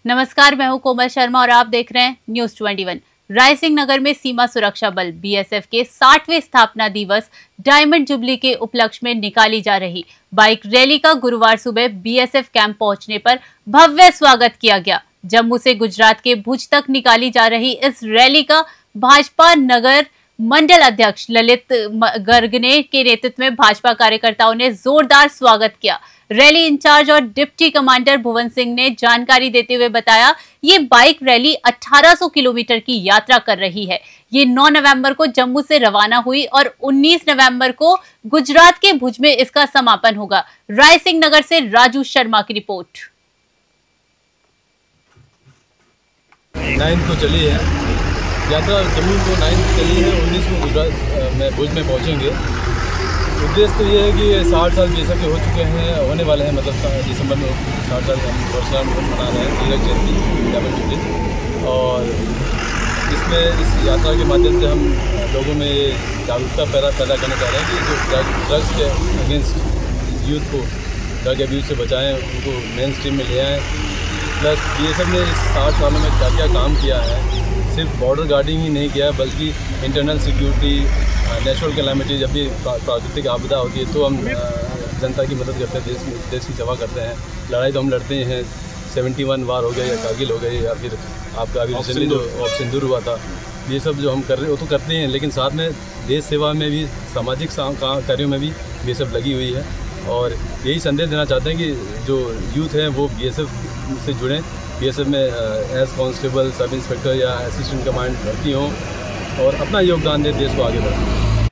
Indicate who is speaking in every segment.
Speaker 1: नमस्कार, मैं हूं कोमल शर्मा और आप देख रहे हैं न्यूज 21। रायसिंह नगर में सीमा सुरक्षा बल बीएसएफ के 60वें स्थापना दिवस डायमंड जुबली के उपलक्ष्य में निकाली जा रही बाइक रैली का गुरुवार सुबह बीएसएफ कैंप पहुंचने पर भव्य स्वागत किया गया। जम्मू से गुजरात के भुज तक निकाली जा रही इस रैली का भाजपा नगर मंडल अध्यक्ष ललित गर्गने के नेतृत्व में भाजपा कार्यकर्ताओं ने जोरदार स्वागत किया। रैली इंचार्ज और डिप्टी कमांडर भुवन सिंह ने जानकारी देते हुए बताया, ये बाइक रैली 1800 किलोमीटर की यात्रा कर रही है। ये 9 नवंबर को जम्मू से रवाना हुई और 19 नवंबर को गुजरात के भुज में इसका समापन होगा। रायसिंह नगर से राजू शर्मा की रिपोर्ट।
Speaker 2: 9 को चली है यात्रा, जम्मू को 9 को चली है, 19 को गुजरात में भुज में पहुँचेंगे। उद्देश्य तो ये है कि 60 साल बीएसएफ के हो चुके हैं, होने वाले हैं, मतलब दिसंबर में 60 साल हम वर्षगांठ मना रहे हैं, हीरक जयंती डायमंड जुबली। और इसमें इस यात्रा के माध्यम से हम लोगों में जागरूकता पैदा करना चाह रहे हैं कि जो ड्रग्स के अगेंस्ट यूथ को ड्रग एब्यूज से बचाएं, उनको मेन स्ट्रीम में ले आएँ। प्लस बीएसएफ ने इस 60 सालों में क्या क्या काम किया है, सिर्फ बॉर्डर गार्डिंग ही नहीं किया है बल्कि इंटरनल सिक्योरिटी, नेचुरल कैलामिटी, जब भी प्राकृतिक आपदा होती है तो हम जनता की मदद करते हैं, देश की सेवा करते हैं। लड़ाई तो हम लड़ते हैं, 71 वार हो गया या कारगिल हो गई या फिर आपका अभी रिसेंटली जो सिंदूर हुआ था, ये सब जो हम कर रहे वो तो करते हैं, लेकिन साथ में देश सेवा में भी, सामाजिक कार्यों में भी बीएसएफ लगी हुई है। और यही संदेश देना चाहते हैं कि जो यूथ हैं वो बीएसएफ से जुड़ें, बीएसएफ में एज कांस्टेबल, सब इंस्पेक्टर या असिस्टेंट कमांड भर्ती हों और अपना योगदान दें, देश को आगे बढ़ाएं।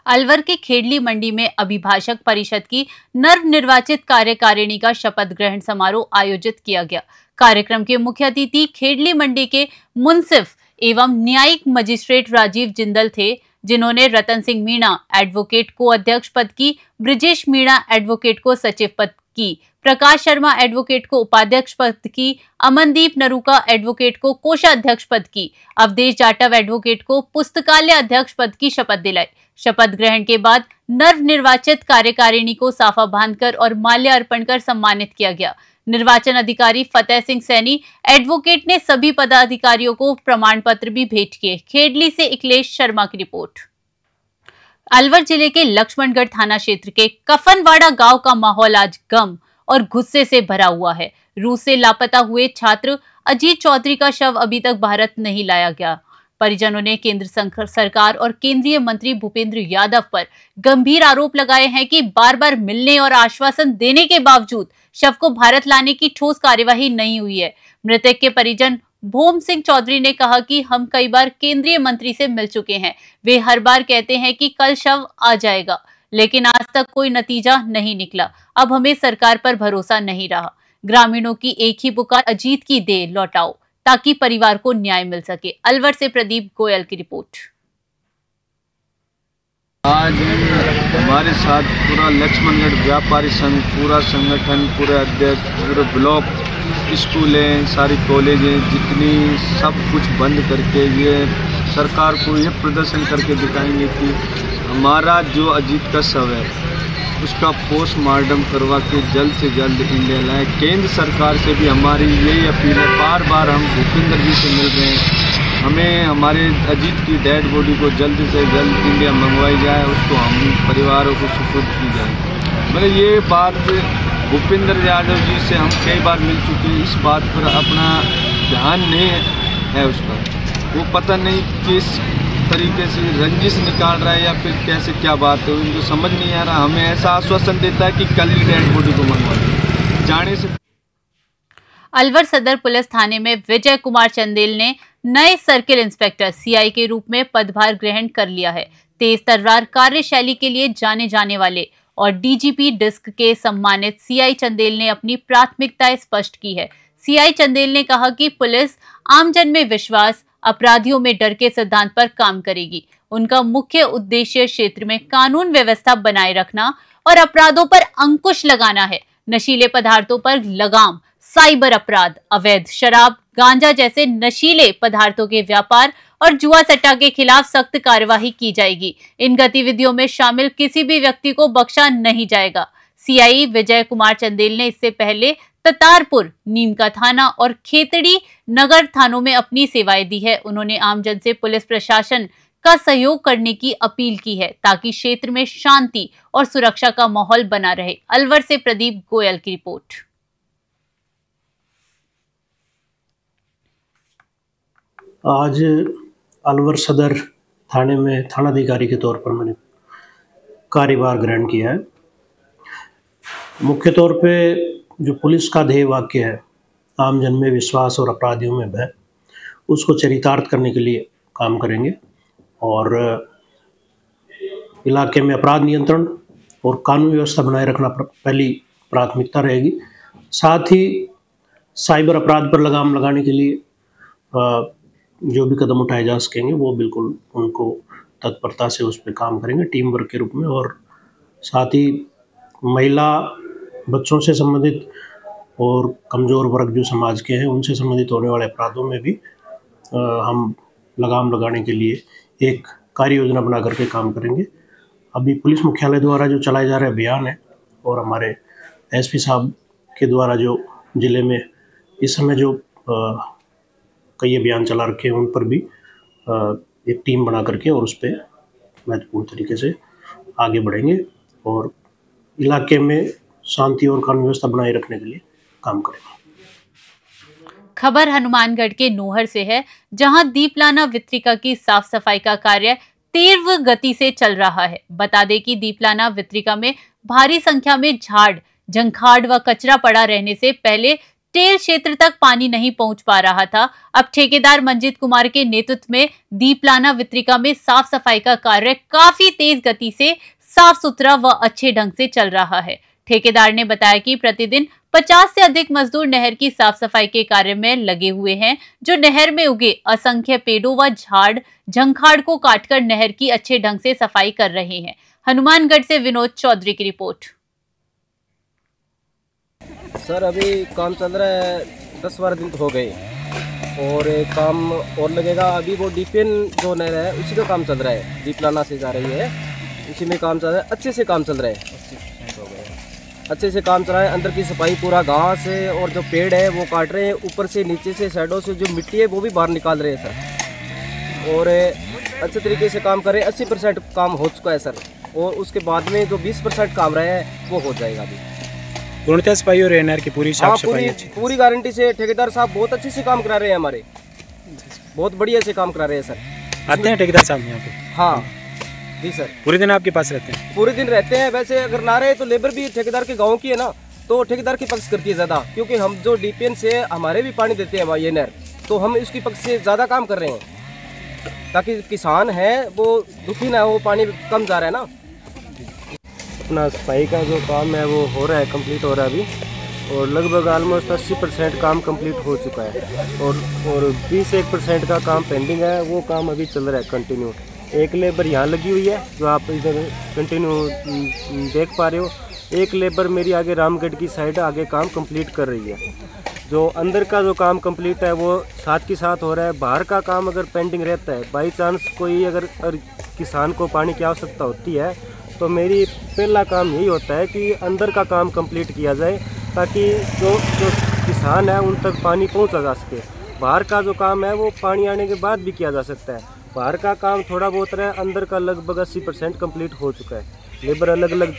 Speaker 1: अलवर के खेडली मंडी में अभिभाषक परिषद की नवनिर्वाचित कार्यकारिणी का शपथ ग्रहण समारोह आयोजित किया गया। कार्यक्रम के मुख्य अतिथि खेडली मंडी के मुंसिफ एवं न्यायिक मजिस्ट्रेट राजीव जिंदल थे, जिन्होंने रतन सिंह मीणा एडवोकेट को अध्यक्ष पद की, ब्रिजेश मीणा एडवोकेट को सचिव पद की, प्रकाश शर्मा एडवोकेट को उपाध्यक्ष पद की, अमनदीप नरूका एडवोकेट को कोषाध्यक्ष पद की, अवधेश जाटव एडवोकेट को पुस्तकालय अध्यक्ष पद की शपथ दिलाई। शपथ ग्रहण के बाद नवनिर्वाचित कार्यकारिणी को साफा बांधकर और माल्य अर्पण कर सम्मानित किया गया। निर्वाचन अधिकारी फतेह सिंह सैनी एडवोकेट ने सभी पदाधिकारियों को प्रमाण पत्र भी भेंट किए। खेडली से इकलेश शर्मा की रिपोर्ट। अलवर जिले के लक्ष्मणगढ़ थाना क्षेत्र के कफनवाड़ा गांव का माहौल आज गम और गुस्से से भरा हुआ है। रूस से लापता हुए छात्र अजीत चौधरी का शव अभी तक भारत नहीं लाया गया। परिजनों ने केंद्र सरकार और केंद्रीय मंत्री भूपेंद्र यादव पर गंभीर आरोप लगाए हैं कि बार बार मिलने और आश्वासन देने के बावजूद शव को भारत लाने की ठोस कार्यवाही नहीं हुई है। मृतक के परिजन भोम सिंह चौधरी ने कहा कि हम कई बार केंद्रीय मंत्री से मिल चुके हैं, वे हर बार कहते हैं कि कल शव आ जाएगा, लेकिन आज तक कोई नतीजा नहीं निकला। अब हमें सरकार पर भरोसा नहीं रहा। ग्रामीणों की एक ही पुकार, अजीत की देह लौटाओ ताकि परिवार को न्याय मिल सके। अलवर से प्रदीप गोयल की रिपोर्ट।
Speaker 3: आज हमारे साथ पूरा लक्ष्मणगढ़ व्यापारी संघ, पूरा संगठन, पूरे अध्यक्ष, पूरे ब्लॉक, स्कूलें, सारी कॉलेजें, जितनी सब कुछ बंद करके ये सरकार को ये प्रदर्शन करके दिखाएंगे कि हमारा जो अजीत का शव है उसका पोस्टमार्टम करवा के जल्द से जल्द इंडिया लाए। केंद्र सरकार से भी हमारी यही अपील है, बार बार हम भूपेंद्र जी से मिल रहे हैं, हमें हमारे अजीत की डेड बॉडी को जल्द से जल्द इंडिया मंगवाई जाए, उसको हम परिवारों को सुपुर्द की जाए। मतलब ये बात भूपेंद्र यादव जी से हम कई बार मिल चुके, इस बात पर अपना ध्यान नहीं है उसका, वो पता नहीं किस तरीके से रंजिश निकाल रहा है या फिर कैसे क्या बात है, उनको समझ नहीं आ रहा। हमें ऐसा आश्वासन देता है कि कल ही डेड बॉडी को मंगवा जाने से।
Speaker 1: अलवर सदर पुलिस थाने में विजय कुमार चंदेल ने नए सर्किल इंस्पेक्टर सीआई के रूप में पदभार ग्रहण कर लिया है। तेज तर्रार कार्यशैली के लिए जाने जाने वाले और डीजीपी डिस्क के सम्मानित सीआई चंदेल ने अपनी प्राथमिकताएं स्पष्ट की है। सीआई चंदेल ने कहा कि पुलिस आमजन में विश्वास, अपराधियों में डर के सिद्धांत पर काम करेगी। उनका मुख्य उद्देश्य क्षेत्र में कानून व्यवस्था बनाए रखना और अपराधों पर अंकुश लगाना है। नशीले पदार्थों पर लगाम, साइबर अपराध, अवैध शराब, गांजा जैसे नशीले पदार्थों के व्यापार और जुआ सट्टा के खिलाफ सख्त कार्यवाही की जाएगी। इन गतिविधियों में शामिल किसी भी व्यक्ति को बख्शा नहीं जाएगा। सीआई विजय कुमार चंदेल ने इससे पहले ततारपुर, नीमका थाना और खेतड़ी नगर थानों में अपनी सेवाएं दी है। उन्होंने आमजन से पुलिस प्रशासन का सहयोग करने की अपील की है ताकि क्षेत्र में शांति और सुरक्षा का माहौल बना रहे। अलवर से प्रदीप गोयल की रिपोर्ट।
Speaker 4: आज अलवर सदर थाने में थानाधिकारी के तौर पर मैंने कार्यभार ग्रहण किया है। मुख्य तौर पे जो पुलिस का ध्येय वाक्य है, आम जन में विश्वास और अपराधियों में भय, उसको चरितार्थ करने के लिए काम करेंगे और इलाके में अपराध नियंत्रण और कानून व्यवस्था बनाए रखना पहली प्राथमिकता रहेगी। साथ ही साइबर अपराध पर लगाम लगाने के लिए जो भी कदम उठाए जा सकेंगे वो बिल्कुल उनको तत्परता से उस पर काम करेंगे टीम वर्क के रूप में। और साथ ही महिला, बच्चों से संबंधित और कमज़ोर वर्ग जो समाज के हैं उनसे संबंधित होने वाले अपराधों में भी हम लगाम लगाने के लिए एक कार्य योजना बना करके काम करेंगे। अभी पुलिस मुख्यालय द्वारा जो चलाए जा रहे अभियान है और हमारे एसपी साहब के द्वारा जो ज़िले में इस समय जो कई अभियान चला रखे हैं उन पर भी एक टीम बना करके और उस पर महत्वपूर्ण तरीके से आगे बढ़ेंगे और इलाके में शांति और कानून व्यवस्था बनाए रखने के लिए काम करेंगे।
Speaker 1: खबर हनुमानगढ़ के नोहर से है, जहां दीपलाना वितरिका की साफ सफाई का कार्य तीव्र गति से चल रहा है। बता दें कि दीपलाना वितरिका में भारी संख्या में झाड़, झंखाड़ व कचरा पड़ा रहने से पहले टेल क्षेत्र तक पानी नहीं पहुंच पा रहा था। अब ठेकेदार मंजीत कुमार के नेतृत्व में दीपलाना वितरिका में साफ सफाई का कार्य काफी तेज गति से साफ सुथरा व अच्छे ढंग से चल रहा है। ठेकेदार ने बताया कि प्रतिदिन 50 से अधिक मजदूर नहर की साफ सफाई के कार्य में लगे हुए हैं, जो नहर में उगे असंख्य पेड़ों व झाड़ झंखाड़ को काटकर नहर की अच्छे ढंग से सफाई कर रहे हैं। हनुमानगढ़ से विनोद चौधरी की रिपोर्ट।
Speaker 5: सर अभी काम चल रहा है, 10-12 दिन हो गए और काम और लगेगा। अभी वो डीपीएन जो नहर है उसी का काम चल रहा है, दीपलाना से जा रही है, उसी में काम चल रहा है। अच्छे से काम चल रहा है, अच्छे से काम चल रहा है। अंदर की सफाई पूरा घास है और जो पेड़ है वो काट रहे हैं, ऊपर से नीचे से साइडों से जो मिट्टी है वो भी बाहर निकाल रहे हैं सर। और अच्छे तरीके से काम कर रहे हैं। 80% काम हो चुका है सर और उसके बाद में जो 20% काम रहा है वो हो जाएगा। अभी
Speaker 6: पूर्णतः सफाई और नहर की पूरी साफ सफाई
Speaker 5: पूरी गारंटी से ठेकेदार साहब बहुत अच्छे से काम करा रहे हैं, हमारे बहुत बढ़िया से काम करा रहे हैं सर।
Speaker 6: आते हैं ठेकेदार साहब यहाँ पे?
Speaker 5: हाँ जी सर,
Speaker 6: पूरे दिन आपके पास रहते हैं?
Speaker 5: पूरे दिन रहते हैं। वैसे अगर ना रहे तो लेबर भी ठेकेदार के गाँव की है ना, तो ठेकेदार की पक्ष करती है ज़्यादा, क्योंकि हम जो डीपीएन से हमारे भी पानी देते हैं ये नहर, तो हम इसकी पक्ष से ज़्यादा काम कर रहे हैं ताकि किसान है वो दुखी ना हो, पानी कम जा रहा है ना।
Speaker 7: अपना सफाई का जो काम है वो हो रहा है, कंप्लीट हो रहा है अभी, और लगभग ऑलमोस्ट 80% काम कंप्लीट हो चुका है और 20-1% का काम पेंडिंग है। वो काम अभी चल रहा है कंटिन्यू। एक लेबर यहाँ लगी हुई है जो आप इधर कंटिन्यू देख पा रहे हो। एक लेबर मेरी आगे रामगढ़ की साइड आगे काम कंप्लीट कर रही है। जो अंदर का जो काम कंप्लीट है वो साथ के साथ हो रहा है। बाहर का काम अगर पेंडिंग रहता है, बाई चांस कोई अगर किसान को पानी की आवश्यकता होती है, तो मेरी पहला काम यही होता है कि अंदर का काम कंप्लीट किया जाए ताकि जो किसान है उन तक पानी पहुंचा जा सके। बाहर का जो काम है वो पानी आने के बाद भी किया जा सकता है। बाहर का काम थोड़ा बहुत रहा है, अंदर का लगभग 80% कंप्लीट हो चुका है। लेबर अलग अलग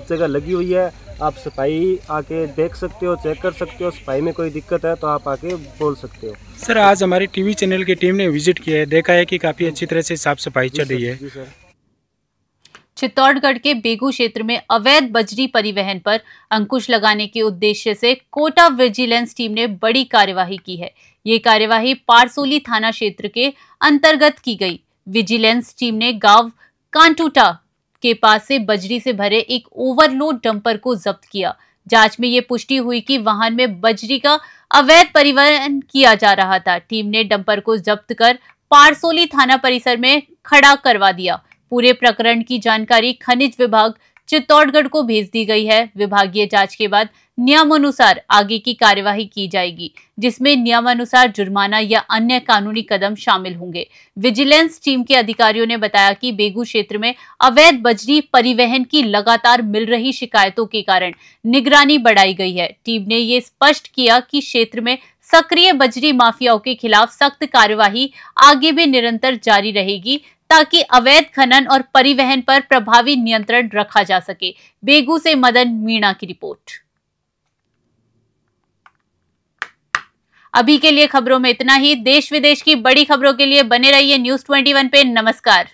Speaker 7: जगह लगी हुई है। आप सफाई आके देख सकते हो, चेक कर सकते हो। सफाई में कोई दिक्कत है तो आप आके बोल सकते हो।
Speaker 6: सर आज हमारी टीवी चैनल की टीम ने विजिट किया है, देखा है कि काफ़ी अच्छी तरह से साफ सफाई चल रही है।
Speaker 5: जी सर।
Speaker 1: चित्तौड़गढ़ के बेगू क्षेत्र में अवैध बजरी परिवहन पर अंकुश लगाने के उद्देश्य से कोटा विजिलेंस टीम ने बड़ी कार्यवाही की है। ये कार्यवाही पारसोली थाना क्षेत्र के अंतर्गत की गई। विजिलेंस टीम ने गांव कांटूटा के पास से बजरी से भरे एक ओवरलोड डंपर को जब्त किया। जांच में ये पुष्टि हुई कि वाहन में बजरी का अवैध परिवहन किया जा रहा था। टीम ने डंपर को जब्त कर पारसोली थाना परिसर में खड़ा करवा दिया। पूरे प्रकरण की जानकारी खनिज विभाग चित्तौड़गढ़ को भेज दी गई है। विभागीय जांच के बाद नियमानुसार आगे की कार्यवाही की जाएगी, जिसमें नियमानुसार जुर्माना या अन्य कानूनी कदम शामिल होंगे। विजिलेंस टीम के अधिकारियों ने बताया कि बेगू क्षेत्र में अवैध बजरी परिवहन की लगातार मिल रही शिकायतों के कारण निगरानी बढ़ाई गई है। टीम ने ये स्पष्ट किया कि क्षेत्र में सक्रिय बजरी माफियाओं के खिलाफ सख्त कार्यवाही आगे भी निरंतर जारी रहेगी, ताकि अवैध खनन और परिवहन पर प्रभावी नियंत्रण रखा जा सके। बेगू से मदन मीणा की रिपोर्ट। अभी के लिए खबरों में इतना ही। देश विदेश की बड़ी खबरों के लिए बने रहिए News 21 पे। नमस्कार।